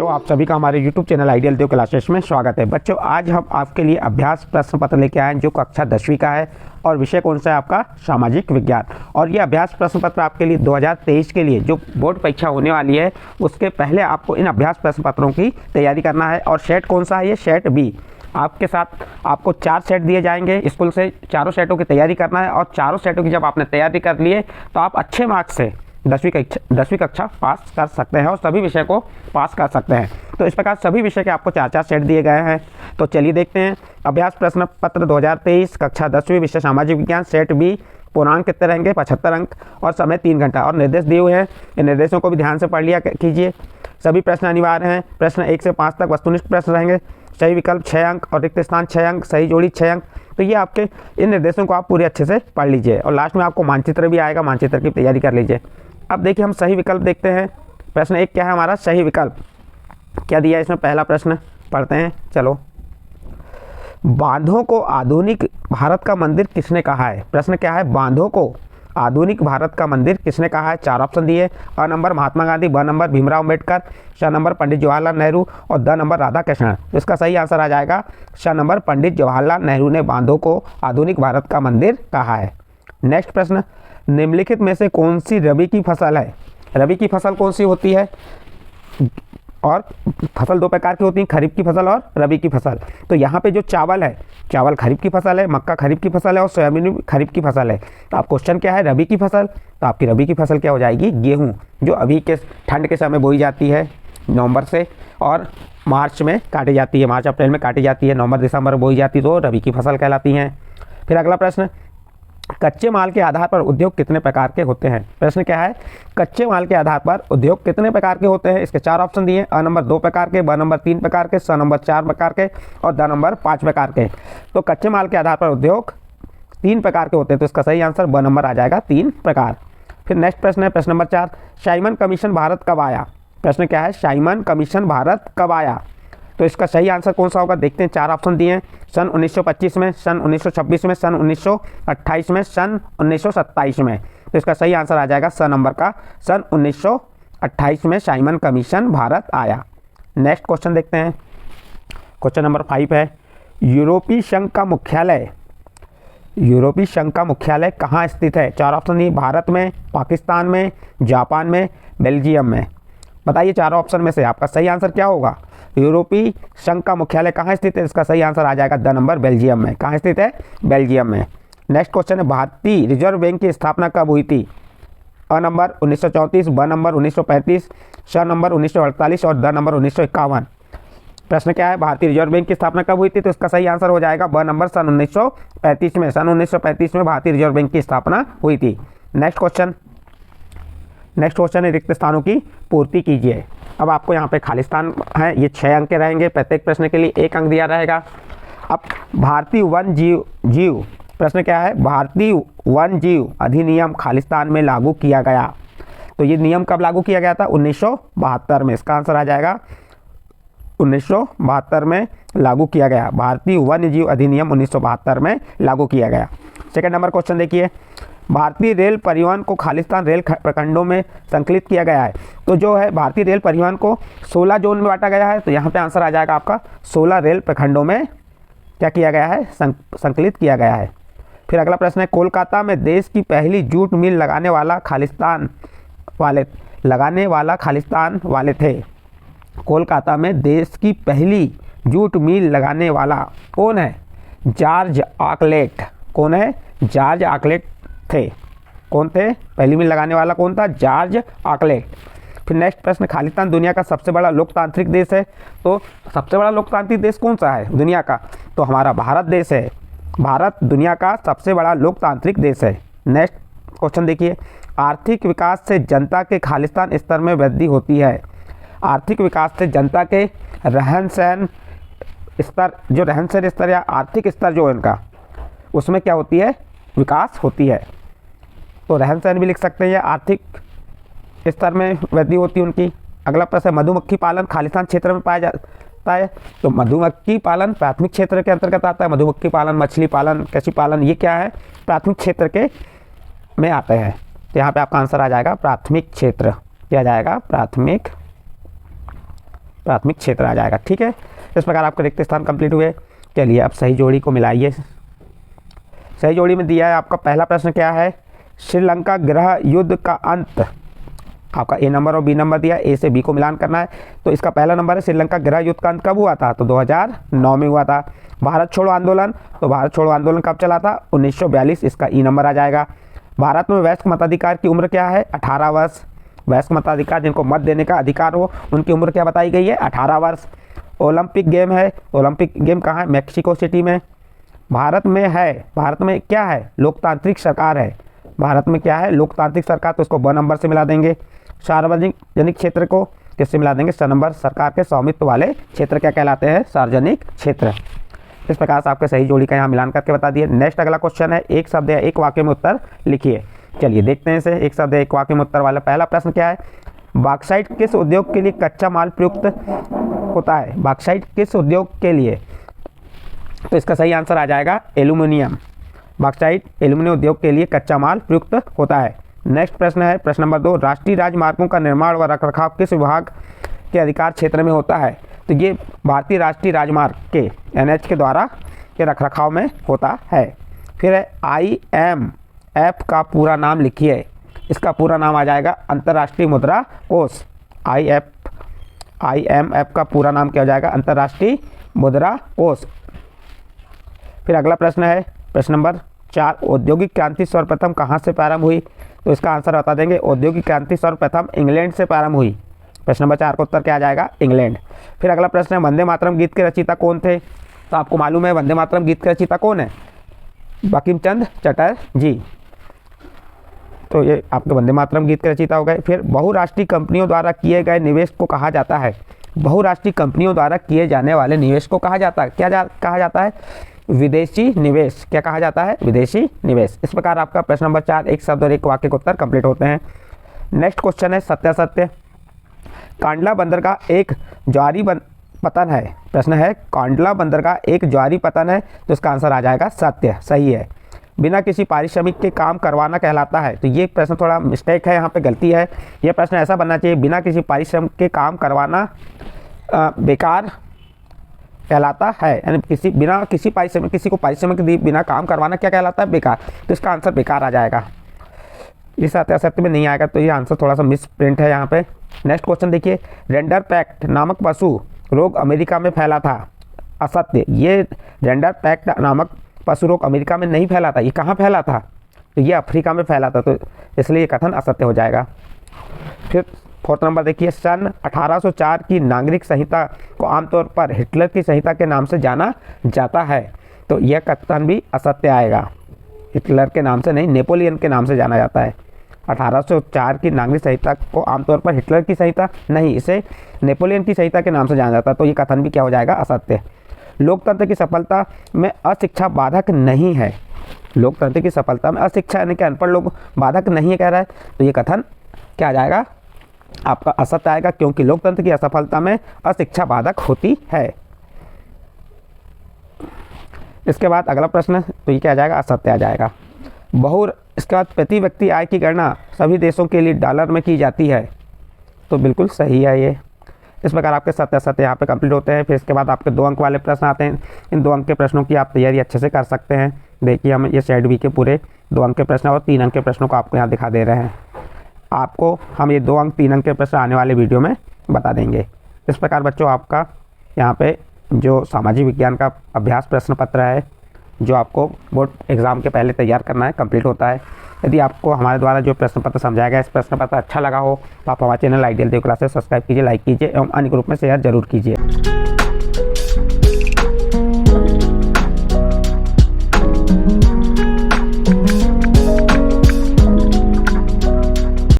बच्चों, आप सभी का हमारे YouTube चैनल आइडियल देव क्लासेस में स्वागत है। बच्चों, आज हम आपके लिए अभ्यास प्रश्न पत्र लेके आए हैं जो कक्षा 10वीं का है और विषय कौन सा है आपका सामाजिक विज्ञान। और ये अभ्यास प्रश्न पत्र आपके लिए 2023 के लिए जो बोर्ड परीक्षा होने वाली है उसके पहले आपको इन अभ्यास प्रश्न पत्रों की तैयारी करना है। और सेट कौन सा है? ये सेट बी। आपके साथ आपको 4 सेट दिए जाएंगे, स्कूल से चारों सेटों की तैयारी करना है। और चारों सेटों की जब आपने तैयारी कर लिए तो आप अच्छे मार्क्स से 10वीं कक्षा पास कर सकते हैं और सभी विषय को पास कर सकते हैं। तो इस प्रकार सभी विषय के आपको 4-4 सेट दिए गए हैं। तो चलिए देखते हैं अभ्यास प्रश्न पत्र 2023 कक्षा 10वीं विषय सामाजिक विज्ञान सेट बी। पूर्णांक कितने रहेंगे? 75 अंक और समय 3 घंटा। और निर्देश दिए हुए हैं, इन निर्देशों को भी ध्यान से पढ़ लिया कीजिए। सभी प्रश्न अनिवार्य हैं। प्रश्न 1 से 5 तक वस्तुनिष्ठ प्रश्न रहेंगे। सही विकल्प 6 अंक और रिक्त स्थान 6 अंक, सही जोड़ी 6 अंक। तो ये आपके इन निर्देशों को आप पूरे अच्छे से पढ़ लीजिए। और लास्ट में आपको मानचित्र भी आएगा, मानचित्र की तैयारी कर लीजिए। अब देखिए हम सही विकल्प देखते हैं। प्रश्न 1 क्या है हमारा? सही विकल्प क्या दिया है इसमें? पहला प्रश्न पढ़ते हैं, चलो। बांधों को आधुनिक भारत का मंदिर किसने कहा है? प्रश्न क्या है? बांधों को आधुनिक भारत का मंदिर किसने कहा है? 4 ऑप्शन दिए। अ नंबर महात्मा गांधी, ब नंबर भीमराव अम्बेडकर, श नंबर पंडित जवाहरलाल नेहरू और द नंबर राधा कृष्णन। तो इसका सही आंसर आ जाएगा श नंबर पंडित जवाहरलाल नेहरू ने बांधों को आधुनिक भारत का मंदिर कहा है। नेक्स्ट प्रश्न, निम्नलिखित में से कौन सी रबी की फसल है? रबी की फसल कौन सी होती है? और फसल 2 प्रकार की होती हैं, खरीफ की फसल और रबी की फसल। तो यहाँ पे जो चावल है, चावल खरीफ की फसल है, मक्का खरीफ की फसल है और सोयाबीन खरीफ की फसल है। तो आप क्वेश्चन क्या है? रबी की फसल। तो आपकी रबी की फसल क्या हो जाएगी? गेहूँ, जो अभी के ठंड के समय बोई जाती है नवंबर से और मार्च में काटी जाती है, मार्च अप्रैल में काटी जाती है, नवंबर दिसंबर में बोई जाती है, तो रबी की फसल कहलाती हैं। फिर अगला प्रश्न, कच्चे माल के आधार पर उद्योग कितने प्रकार के होते हैं? प्रश्न क्या है? कच्चे माल के आधार पर उद्योग कितने प्रकार के होते हैं? इसके 4 ऑप्शन दिए। अ नंबर 2 प्रकार के, ब नंबर 3 प्रकार के, स नंबर 4 प्रकार के और द नंबर 5 प्रकार के। तो कच्चे माल के आधार पर उद्योग 3 प्रकार के होते हैं। तो इसका सही आंसर ब नंबर आ जाएगा, 3 प्रकार। फिर नेक्स्ट प्रश्न है प्रश्न नंबर 4, साइमन कमीशन भारत कब आया? प्रश्न क्या है? साइमन कमीशन भारत कब आया? तो इसका सही आंसर कौन सा होगा? देखते हैं। 4 ऑप्शन दिए हैं, सन 1925 में, सन 1926 में, सन 1928 में, सन 1927 में। तो इसका सही आंसर आ जाएगा स नंबर का, सन 1928 में साइमन कमीशन भारत आया। नेक्स्ट क्वेश्चन देखते हैं। क्वेश्चन नंबर 5 है, यूरोपीय संघ का मुख्यालय कहाँ स्थित है? 4 ऑप्शन दिए, भारत में, पाकिस्तान में, जापान में, बेल्जियम में। बताइए चारों ऑप्शन में से आपका सही आंसर क्या होगा? यूरोपीय संघ का मुख्यालय कहाँ स्थित है? इसका सही आंसर आ जाएगा द नंबर बेल्जियम में। कहाँ स्थित है? बेल्जियम में। नेक्स्ट क्वेश्चन है, भारतीय रिजर्व बैंक की स्थापना कब हुई थी? अ नंबर 1934, ब नंबर 1935, श नंबर 1948 और द नंबर 1951। प्रश्न क्या है? भारतीय रिजर्व बैंक की स्थापना कब हुई थी? तो इसका सही आंसर हो जाएगा ब नंबर सन 1935 में। सन 1935 में भारतीय रिजर्व बैंक की स्थापना हुई थी। नेक्स्ट क्वेश्चन है, रिक्त स्थानों की पूर्ति कीजिए। अब आपको यहाँ पे खाली स्थान है, ये 6 अंक के रहेंगे। प्रत्येक प्रश्न के लिए 1 अंक दिया रहेगा। अब भारतीय वन जीव प्रश्न क्या है? भारतीय वन जीव अधिनियम खालिस्तान में लागू किया गया। तो ये नियम कब लागू किया गया था? 1972 में। इसका आंसर आ जाएगा 1972 में लागू किया गया। भारतीय वन जीव अधिनियम 1972 में लागू किया गया। सेकंड नंबर क्वेश्चन देखिए, भारतीय रेल परिवहन को खालिस्तान रेल प्रखंडों में संकलित किया गया है। तो जो है भारतीय रेल परिवहन को 16 जोन में बांटा गया है। तो यहाँ पे आंसर आ जाएगा आपका 16 रेल प्रखंडों में क्या किया गया है? संकलित किया गया है। फिर अगला प्रश्न है, कोलकाता में देश की पहली जूट मिल लगाने वाला खालिस्तान वाले थे। कोलकाता में देश की पहली जूट मिल लगाने वाला कौन है? जॉर्ज आर्कलेट। कौन है? जॉर्ज आर्कलेट थे। कौन थे? पहली मिल लगाने वाला कौन था? जॉर्ज आर्कलेट। फिर नेक्स्ट प्रश्न, खालिस्तान दुनिया का सबसे बड़ा लोकतांत्रिक देश है। तो सबसे बड़ा लोकतांत्रिक देश कौन सा है दुनिया का? तो हमारा भारत देश है। भारत दुनिया का सबसे बड़ा लोकतांत्रिक देश है। नेक्स्ट क्वेश्चन देखिए, आर्थिक विकास से जनता के खालिस्तान स्तर में वृद्धि होती है। आर्थिक विकास से जनता के रहन सहन स्तर या आर्थिक स्तर जो है उनका, उसमें क्या होती है? विकास होती है। तो रहन सहन भी लिख सकते हैं या आर्थिक स्तर में वृद्धि होती है उनकी। अगला प्रश्न, मधुमक्खी पालन खालिस्तान क्षेत्र में पाया जाता है। तो मधुमक्खी पालन प्राथमिक क्षेत्र के अंतर्गत आता है। मधुमक्खी पालन, मछली पालन, कृषि पालन, ये क्या है? प्राथमिक क्षेत्र के में आते हैं। तो यहाँ पे आपका आंसर आ जाएगा प्राथमिक क्षेत्र। क्या जाएगा? प्राथमिक प्राथमिक क्षेत्र आ जाएगा। ठीक है, इस प्रकार आपके रिक्त स्थान कंप्लीट हुए। चलिए अब सही जोड़ी को मिलाइए। सही जोड़ी में दिया है आपका पहला प्रश्न क्या है, श्रीलंका गृह युद्ध का अंत, आपका ए नंबर और बी नंबर दिया, ए से बी को मिलान करना है। तो इसका पहला नंबर है श्रीलंका गृह युद्ध का अंत कब हुआ था, तो 2009 में हुआ था। भारत छोड़ो आंदोलन, तो भारत छोड़ो आंदोलन कब चला था, 1942, इसका ई नंबर आ जाएगा। भारत में वयस्क मताधिकार की उम्र क्या है, 18 वर्ष। वयस्क मताधिकार जिनको मत देने का अधिकार हो उनकी उम्र क्या बताई गई है, 18 वर्ष। ओलंपिक गेम है, ओलंपिक गेम कहाँ है, मैक्सिको सिटी में। भारत में है, भारत में क्या है, लोकतांत्रिक सरकार है। भारत में क्या है, लोकतांत्रिक सरकार, तो इसको ब नंबर से मिला देंगे। सार्वजनिक क्षेत्र को किससे मिला देंगे, स नंबर। सरकार के स्वामित्व वाले क्षेत्र क्या कहलाते हैं, सार्वजनिक क्षेत्र। इस प्रकार से आपके सही जोड़ी का यहाँ मिलान करके बता दिए। नेक्स्ट अगला क्वेश्चन है, एक शब्द या एक वाक्य में उत्तर लिखिए। चलिए देखते हैं इसे, एक शब्द या एक वाक्य में उत्तर वाला पहला प्रश्न क्या है, बॉक्साइट किस उद्योग के लिए कच्चा माल प्रयुक्त होता है, बॉक्साइट किस उद्योग के लिए, तो इसका सही आंसर आ जाएगा एल्यूमिनियम। बॉक्साइट एल्यूमिनियम उद्योग के लिए कच्चा माल प्रयुक्त होता है। नेक्स्ट प्रश्न है प्रश्न नंबर 2, राष्ट्रीय राजमार्गों का निर्माण व रखरखाव किस विभाग के अधिकार क्षेत्र में होता है, तो ये भारतीय राष्ट्रीय राजमार्ग के NH के द्वारा के रखरखाव में होता है। फिर है IMF का पूरा नाम लिखिए, इसका पूरा नाम आ जाएगा अंतर्राष्ट्रीय मुद्रा कोष। IMF का पूरा नाम क्या हो जाएगा, अंतर्राष्ट्रीय मुद्रा कोष। फिर अगला प्रश्न है प्रश्न नंबर 4, औद्योगिक क्रांति सर्वप्रथम कहाँ से प्रारंभ हुई, तो इसका आंसर बता देंगे, औद्योगिक क्रांति सर्वप्रथम इंग्लैंड से प्रारंभ हुई। प्रश्न नंबर 4 का उत्तर क्या आ जाएगा, इंग्लैंड। फिर अगला प्रश्न है, वंदे मातरम गीत के रचयिता कौन थे, तो आपको मालूम है वंदे मातरम गीत के रचयिता कौन है, बंकिम चंद्र चटर्जी। तो ये आपके वंदे मातरम गीत के रचयिता हो गए। फिर बहुराष्ट्रीय कंपनियों द्वारा किए गए निवेश को कहा जाता है, बहुराष्ट्रीय कंपनियों द्वारा किए जाने वाले निवेश को कहा जाता है, कहा जाता है, विदेशी निवेश। क्या कहा जाता है, विदेशी निवेश। इस प्रकार आपका प्रश्न नंबर 4 एक शब्द और एक वाक्य के उत्तर कंप्लीट होते हैं। नेक्स्ट क्वेश्चन है सत्यासत्य, कांडला बंदरगाह एक ज्वारी पतन है। प्रश्न है कांडला बंदरगाह एक ज्वारी पतन है, तो इसका आंसर आ जाएगा सत्य, सही है। बिना किसी पारिश्रमिक के काम करवाना कहलाता है, तो ये प्रश्न थोड़ा मिस्टेक है, यहाँ पे गलती है। ये प्रश्न ऐसा बनना चाहिए, बिना किसी पारिश्रमिक के काम करवाना बेकार कहलाता है, यानी बिना किसी पारिश्रमिक, किसी को पारिश्रमिक दिए बिना काम करवाना क्या कहलाता है, बेकार। तो इसका आंसर बेकार आ जाएगा, इस सत्य में नहीं आएगा, तो ये आंसर थोड़ा सा मिस प्रिंट है यहाँ पे। नेक्स्ट क्वेश्चन देखिए, रेंडर पैक्ट नामक पशु रोग अमेरिका में फैला था, असत्य। ये रेंडर पैक्ट नामक पशु रोग अमेरिका में नहीं फैला था, ये कहाँ फैला था, तो ये अफ्रीका में फैला था, तो इसलिए ये कथन असत्य हो जाएगा। फिर 4 नंबर देखिए, सन 1804 की नागरिक संहिता को आमतौर पर हिटलर की संहिता के नाम से जाना जाता है, तो यह कथन भी असत्य आएगा। हिटलर के नाम से नहीं, नेपोलियन के नाम से जाना जाता है। 1804 की नागरिक संहिता को आमतौर पर हिटलर की संहिता नहीं, इसे नेपोलियन की संहिता के नाम से जाना जाता है, तो ये कथन भी क्या हो जाएगा, असत्य। लोकतंत्र की सफलता में अशिक्षा बाधक नहीं है, लोकतंत्र की सफलता में अशिक्षा यानी कि अनपढ़ लोग बाधक नहीं है कह रहा है, तो ये कथन क्या आ जाएगा, आपका असत्य आएगा, क्योंकि लोकतंत्र की असफलता में अशिक्षा बाधक होती है। इसके बाद अगला प्रश्न, तो ये क्या आ जाएगा, असत्य आ जाएगा। इसके बाद प्रति व्यक्ति आय की गणना सभी देशों के लिए डॉलर में की जाती है, तो बिल्कुल सही है ये। इस प्रकार आपके सत्य असत्य यहाँ पे कंप्लीट होते हैं। फिर इसके बाद आपके 2 अंक वाले प्रश्न आते हैं, इन 2 अंक के प्रश्नों की आप तैयारी अच्छे से कर सकते हैं। देखिए हम ये सेट बी के पूरे 2 अंक के प्रश्न और 3 अंक के प्रश्नों को आपको यहाँ दिखा दे रहे हैं। आपको हम ये 2 अंक 3 अंक के प्रश्न आने वाले वीडियो में बता देंगे। इस प्रकार बच्चों आपका यहाँ पे जो सामाजिक विज्ञान का अभ्यास प्रश्न पत्र है, जो आपको बोर्ड एग्ज़ाम के पहले तैयार करना है, कंप्लीट होता है। यदि आपको हमारे द्वारा जो प्रश्न पत्र समझाया गया, इस प्रश्न पत्र अच्छा लगा हो, तो आप हमारे चैनल आइडियल देव क्लासेस सब्सक्राइब कीजिए, लाइक कीजिए एवं अन्य ग्रुप में शेयर जरूर कीजिए।